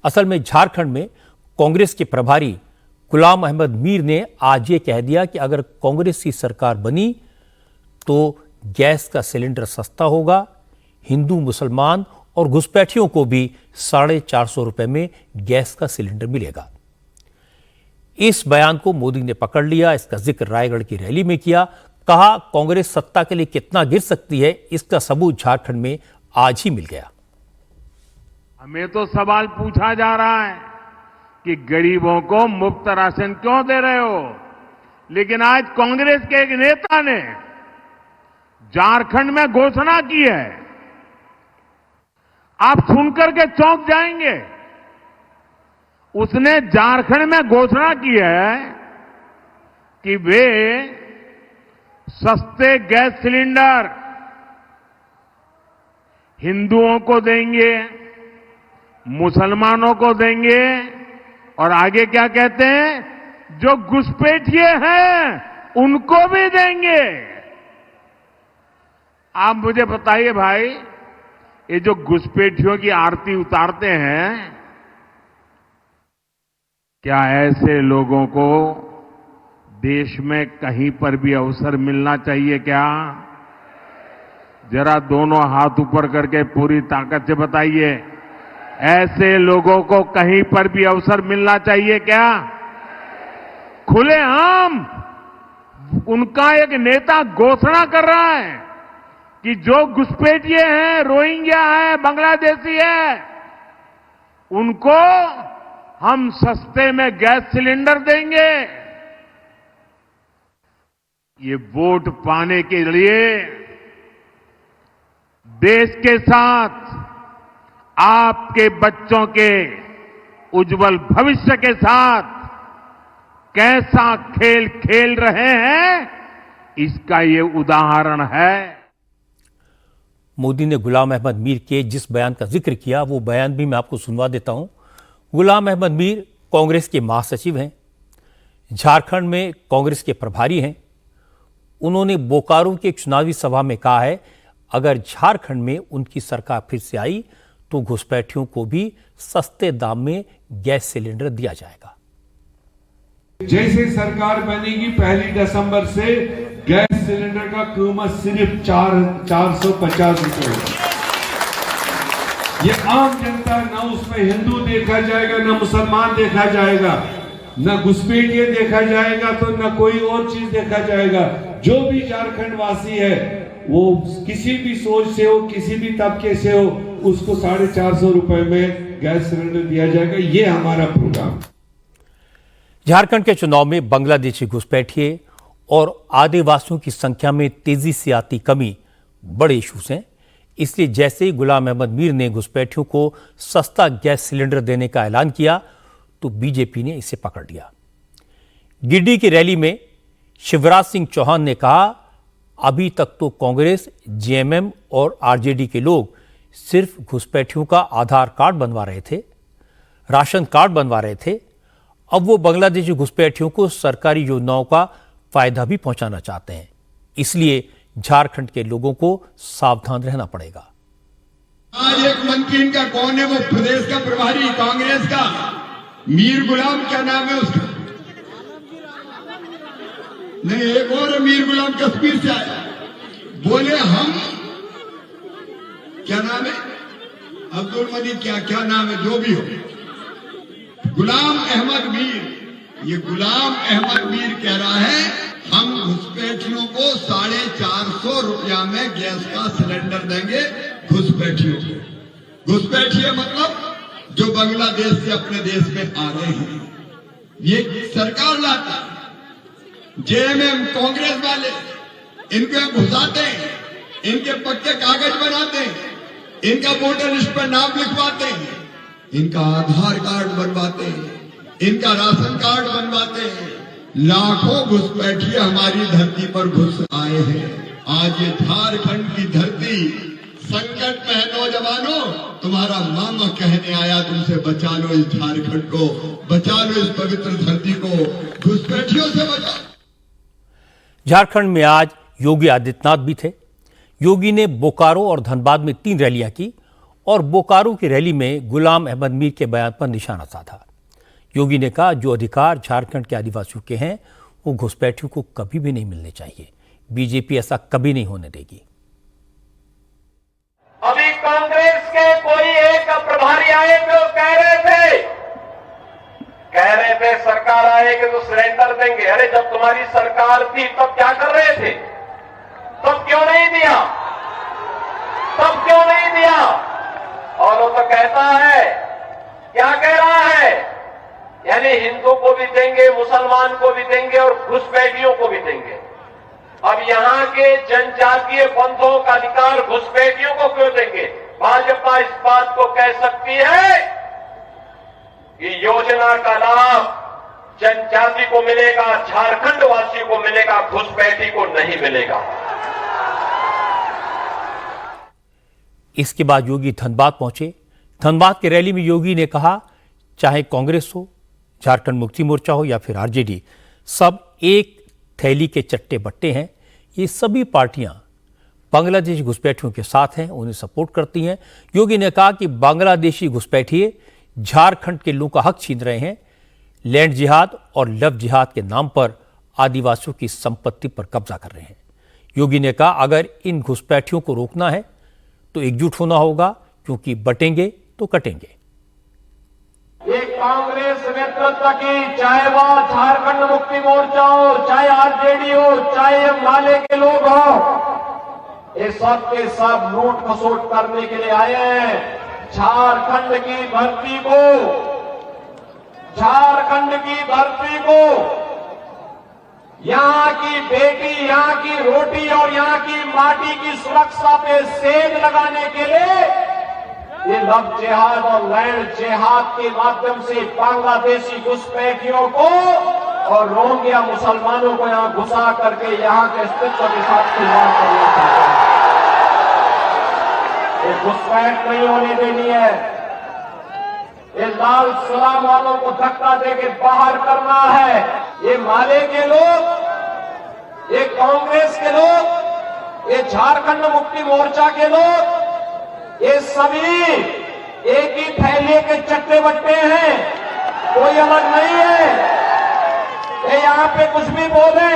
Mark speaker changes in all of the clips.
Speaker 1: असल में झारखंड में कांग्रेस के प्रभारी गुलाम अहमद मीर ने आज ये कह दिया कि अगर कांग्रेस की सरकार बनी तो गैस का सिलेंडर सस्ता होगा, हिंदू मुसलमान और घुसपैठियों को भी 450 रुपए में गैस का सिलेंडर मिलेगा। इस बयान को मोदी ने पकड़ लिया, इसका जिक्र रायगढ़ की रैली में किया। कहा कांग्रेस सत्ता के लिए कितना गिर सकती है इसका सबूत झारखंड में आज ही मिल गया।
Speaker 2: हमें तो सवाल पूछा जा रहा है कि गरीबों को मुफ्त राशन क्यों दे रहे हो, लेकिन आज कांग्रेस के एक नेता ने झारखंड में घोषणा की है, आप सुनकर के चौंक जाएंगे। उसने झारखंड में घोषणा की है कि वे सस्ते गैस सिलेंडर हिंदुओं को देंगे, मुसलमानों को देंगे और आगे क्या कहते हैं, जो घुसपैठिए हैं उनको भी देंगे। आप मुझे बताइए भाई, ये जो घुसपैठियों की आरती उतारते हैं, क्या ऐसे लोगों को देश में कहीं पर भी अवसर मिलना चाहिए क्या? जरा दोनों हाथ ऊपर करके पूरी ताकत से बताइए, ऐसे लोगों को कहीं पर भी अवसर मिलना चाहिए क्या? खुलेआम उनका एक नेता घोषणा कर रहा है कि जो घुसपैठिए हैं, रोहिंग्या है, बांग्लादेशी है, उनको हम सस्ते में गैस सिलेंडर देंगे। ये वोट पाने के लिए देश के साथ आपके बच्चों के उज्जवल भविष्य के साथ कैसा खेल खेल रहे हैं, इसका ये उदाहरण है।
Speaker 1: मोदी ने गुलाम अहमद मीर के जिस बयान का जिक्र किया वो बयान भी मैं आपको सुनवा देता हूं। गुलाम अहमद मीर कांग्रेस के महासचिव हैं, झारखंड में कांग्रेस के प्रभारी हैं। उन्होंने बोकारो की एक चुनावी सभा में कहा है, अगर झारखंड में उनकी सरकार फिर से आई तो घुसपैठियों को भी सस्ते दाम में गैस सिलेंडर दिया जाएगा।
Speaker 3: जैसे सरकार बनेगी 1 दिसंबर से गैस सिलेंडर का कीमत सिर्फ 450 रुपए। ये आम जनता, ना उसमें हिंदू देखा जाएगा, ना मुसलमान देखा जाएगा, ना घुसपैठिए देखा जाएगा, तो ना कोई और चीज देखा जाएगा। जो भी झारखंड वासी है वो किसी भी सोच से हो, किसी भी तबके से हो, उसको 450 रुपए में गैस सिलेंडर दिया जाएगा। ये हमारा प्रोग्राम।
Speaker 1: झारखंड के चुनाव में बांग्लादेशी घुसपैठिए और आदिवासियों की संख्या में तेजी से आती कमी बड़े इश्यूज हैं। इसलिए जैसे ही गुलाम अहमद मीर ने घुसपैठियों को सस्ता गैस सिलेंडर देने का ऐलान किया तो बीजेपी ने इसे पकड़ लिया। गिरिडीह की रैली में शिवराज सिंह चौहान ने कहा, अभी तक तो कांग्रेस, जेएमएम और आरजेडी के लोग सिर्फ घुसपैठियों का आधार कार्ड बनवा रहे थे, राशन कार्ड बनवा रहे थे। अब वो बांग्लादेशी घुसपैठियों को सरकारी योजनाओं का फायदा भी पहुंचाना चाहते हैं। इसलिए झारखंड के लोगों को सावधान रहना पड़ेगा।
Speaker 4: आज एक मंत्री इनका कौन है, वो प्रदेश का प्रभारी कांग्रेस का मीर गुलाम, क्या नाम है उसका? नहीं, एक और मीर गुलाम कश्मीर से आया, बोले हम, क्या नाम है, अब्दुल मजीद, क्या नाम है, जो भी हो, गुलाम अहमद मीर। ये गुलाम अहमद मीर कह रहा है हम घुसपैठियों को 450 रुपया में गैस का सिलेंडर देंगे। घुसपैठियों को, घुसपैठिए मतलब जो बांग्लादेश से अपने देश में आ रहे हैं, ये सरकार लाता। जेएमएम कांग्रेस वाले इनको घुसाते हैं, इनके पक्के कागज बनाते हैं, इनका वोटर लिस्ट पर नाम लिखवाते हैं, इनका आधार कार्ड बनवाते हैं, इनका राशन कार्ड बनवाते हैं। लाखों घुसपैठिए हमारी धरती पर घुस आए हैं। आज ये झारखंड की धरती संकट में है। नौजवानों, तुम्हारा मामा कहने आया, तुमसे बचा लो इस झारखंड को, बचा लो इस पवित्र धरती को, घुसपैठियों से बचाओ।
Speaker 1: झारखंड में आज योगी आदित्यनाथ भी थे। योगी ने बोकारो और धनबाद में 3 रैलियां की और बोकारो की रैली में गुलाम अहमद मीर के बयान पर निशाना साधा। योगी ने कहा, जो अधिकार झारखंड के आदिवासियों के हैं वो घुसपैठियों को कभी भी नहीं मिलने चाहिए। बीजेपी ऐसा कभी नहीं होने देगी।
Speaker 5: अभी कांग्रेस के कोई एक प्रभारी आए तो कह रहे थे सरकार आएगी तो सिलेंडर देंगे। अरे जब तुम्हारी सरकार थी तब क्या कर रहे थे? तब क्यों नहीं दिया? और वो तो कहता है, क्या कह रहा है, यानी हिंदू को भी देंगे, मुसलमान को भी देंगे और घुसपैठियों को भी देंगे। अब यहां के जनजातीय बंधुओं का अधिकार घुसपैठियों को क्यों देंगे? भाजपा इस बात को कह सकती है कि योजना का लाभ जनजाति को मिलेगा, झारखंड वासी को मिलेगा, घुसपैठी को नहीं मिलेगा।
Speaker 1: इसके बाद योगी धनबाद पहुंचे। धनबाद की रैली में योगी ने कहा, चाहे कांग्रेस हो, झारखंड मुक्ति मोर्चा हो या फिर आरजेडी, सब एक थैली के चट्टे बट्टे हैं। ये सभी पार्टियां बांग्लादेशी घुसपैठियों के साथ हैं, उन्हें सपोर्ट करती हैं। योगी ने कहा कि बांग्लादेशी घुसपैठिए झारखंड के लोगों का हक छीन रहे हैं। लैंड जिहाद और लव जिहाद के नाम पर आदिवासियों की संपत्ति पर कब्जा कर रहे हैं। योगी ने कहा, अगर इन घुसपैठियों को रोकना है तो एकजुट होना होगा, क्योंकि बटेंगे तो कटेंगे।
Speaker 5: ये कांग्रेस नेतृत्व की, चाहे वो झारखंड मुक्ति मोर्चा हो, चाहे आरजेडी हो, चाहे माले के लोग हो, ये सब के सब लूट खसोट करने के लिए आए हैं। झारखंड की धरती को, यहां की बेटी, यहां की रोटी और यहां की माटी की सुरक्षा पे सेंध लगाने के लिए ये लव जिहाद और लैंड जिहाद के माध्यम से बांग्लादेशी घुसपैठियों को और रोहिंग्या मुसलमानों को यहां घुसा करके यहां के अस्तित्व के साथ खिलवाड़ करना चाहते हैं। ये घुसपैठ नहीं होने देनी है। ये लाल सलाम वालों को धक्का देके बाहर करना है। ये माले के लोग, ये कांग्रेस के लोग, ये झारखंड मुक्ति मोर्चा के लोग, ये सभी एक ही थैले के चट्टे बट्टे हैं, कोई अलग नहीं है। ये यहां पे कुछ भी बोले,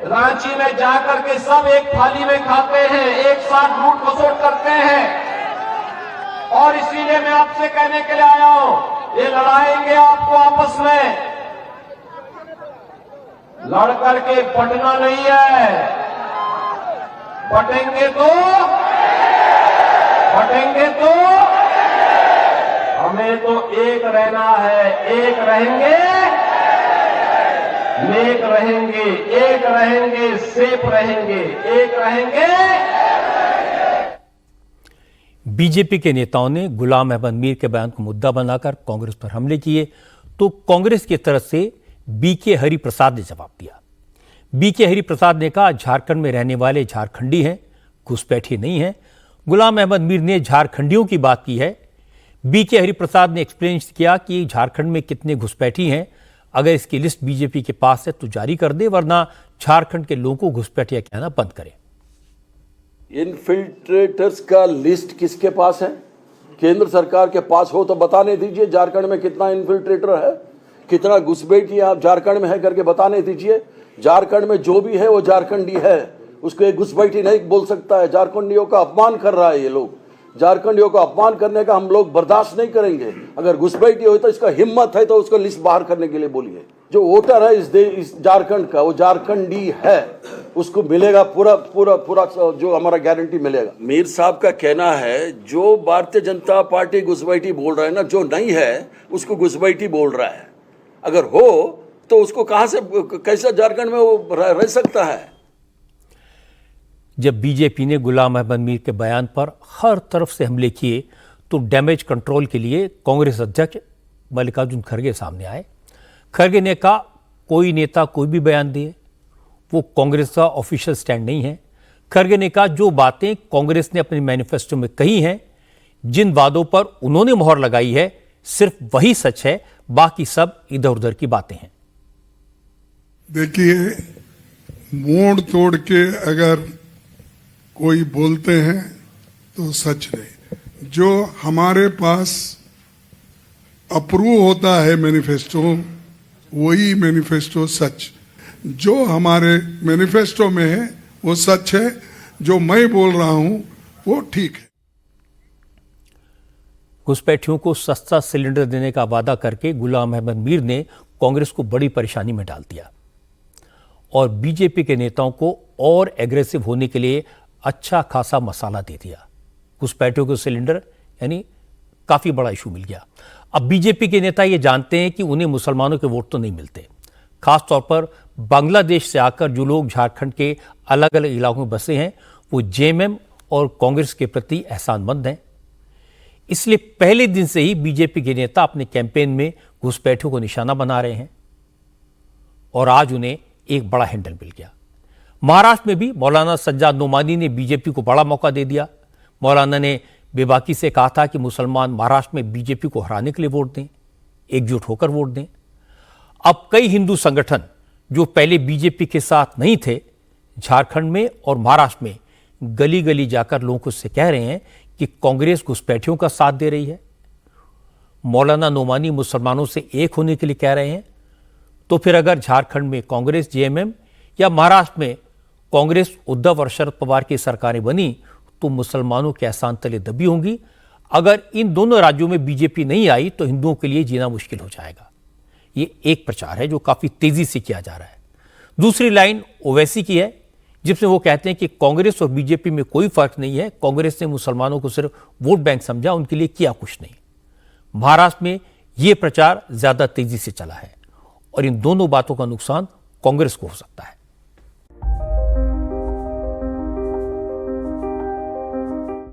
Speaker 5: रांची में जाकर के सब एक थाली में खाते हैं, एक साथ लूट खसोट करते हैं। और इसीलिए मैं आपसे कहने के लिए आया हूं, ये लड़ाएंगे आपको आपस में, लड़ करके बटना नहीं है। बटेंगे तो हमें तो एक रहना है। एक रहेंगे, नेक रहेंगे, एक रहेंगे, सेफ रहेंगे, एक रहेंगे।
Speaker 1: बीजेपी के नेताओं ने गुलाम अहमद मीर के बयान को मुद्दा बनाकर कांग्रेस पर हमले किए, तो कांग्रेस की तरफ से बीके हरिप्रसाद ने जवाब दिया। बीके हरिप्रसाद ने कहा, झारखंड में रहने वाले झारखंडी हैं, घुसपैठी नहीं हैं। गुलाम अहमद मीर ने झारखंडियों की बात की है। बीके हरिप्रसाद ने एक्सप्लेन किया कि झारखंड में कितने घुसपैठी हैं, अगर इसकी लिस्ट बीजेपी के पास है तो जारी कर दे, वरना झारखंड के लोगों को घुसपैठिया कहना बंद करें।
Speaker 6: इन्फिल्ट्रेटर्स का लिस्ट किसके पास है? केंद्र सरकार के पास हो तो बताने दीजिए। झारखंड में कितना इन्फिल्ट्रेटर है, कितना घुसपैठी आप झारखंड में है करके बताने दीजिए। झारखंड में जो भी है वो झारखंडी है, उसको एक घुसपैठी नहीं बोल सकता है। झारखंडियों का अपमान कर रहा है ये लोग। झारखंडियों को अपमान करने का हम लोग बर्दाश्त नहीं करेंगे। अगर घुसपैठी हो तो इसका हिम्मत है तो उसको लिस्ट बाहर करने के लिए बोलिए। जो वोटर है इस झारखंड का, वो झारखंडी है, उसको मिलेगा पूरा जो हमारा गारंटी मिलेगा। मीर साहब का कहना है जो भारतीय जनता पार्टी घुसपैठी बोल रहा है ना, जो नहीं है उसको घुसपैठी बोल रहा है। अगर हो तो उसको कहां से, कैसे झारखंड में वो रह सकता है?
Speaker 1: जब बीजेपी ने गुलाम अहमद मीर के बयान पर हर तरफ से हमले किए, तो डैमेज कंट्रोल के लिए कांग्रेस अध्यक्ष मल्लिकार्जुन खड़गे सामने आए। खड़गे ने कहा, कोई नेता कोई भी बयान दे, वो कांग्रेस का ऑफिशियल स्टैंड नहीं है। खड़गे ने कहा, जो बातें कांग्रेस ने अपने मैनिफेस्टो में कही हैं, जिन वादों पर उन्होंने मोहर लगाई है, सिर्फ वही सच है, बाकी सब इधर उधर की बातें हैं।
Speaker 7: देखिए, मोड़ तोड़ के अगर कोई बोलते हैं तो सच नहीं। जो हमारे पास अप्रूव होता है मैनिफेस्टो, वही मैनिफेस्टो सच। जो हमारे मैनिफेस्टो में है वो सच है, जो मैं बोल रहा हूं वो ठीक है।
Speaker 1: घुसपैठियों को सस्ता सिलेंडर देने का वादा करके गुलाम अहमद मीर ने कांग्रेस को बड़ी परेशानी में डाल दिया और बीजेपी के नेताओं को और एग्रेसिव होने के लिए अच्छा खासा मसाला दे दिया। घुसपैठियों को सिलेंडर यानी काफी बड़ा इशू मिल गया। अब बीजेपी के नेता ये जानते हैं कि उन्हें मुसलमानों के वोट तो नहीं मिलते, खासतौर पर बांग्लादेश से आकर जो लोग झारखंड के अलग अलग इलाकों में बसे हैं वो जेएमएम और कांग्रेस के प्रति एहसानमंद हैं। इसलिए पहले दिन से ही बीजेपी के नेता अपने कैंपेन में घुसपैठियों को निशाना बना रहे हैं और आज उन्हें एक बड़ा हैंडल मिल गया। महाराष्ट्र में भी मौलाना सज्जाद नोमानी ने बीजेपी को बड़ा मौका दे दिया। मौलाना ने बेबाकी से कहा था कि मुसलमान महाराष्ट्र में बीजेपी को हराने के लिए वोट दें, एकजुट होकर वोट दें। अब कई हिंदू संगठन जो पहले बीजेपी के साथ नहीं थे, झारखंड में और महाराष्ट्र में गली गली जाकर लोगों से कह रहे हैं कि कांग्रेस घुसपैठियों का साथ दे रही है। मौलाना नोमानी मुसलमानों से एक होने के लिए कह रहे हैं, तो फिर अगर झारखंड में कांग्रेस जेएमएम या महाराष्ट्र में कांग्रेस उद्धव और शरद पवार की सरकारें बनी तो मुसलमानों के एहसान तले दबी होंगी। अगर इन दोनों राज्यों में बीजेपी नहीं आई तो हिंदुओं के लिए जीना मुश्किल हो जाएगा। ये एक प्रचार है जो काफी तेजी से किया जा रहा है। दूसरी लाइन ओवैसी की है जिसमें वो कहते हैं कि कांग्रेस और बीजेपी में कोई फर्क नहीं है, कांग्रेस ने मुसलमानों को सिर्फ वोट बैंक समझा, उनके लिए किया कुछ नहीं। महाराष्ट्र में यह प्रचार ज्यादा तेजी से चला है और इन दोनों बातों का नुकसान कांग्रेस को हो सकता है।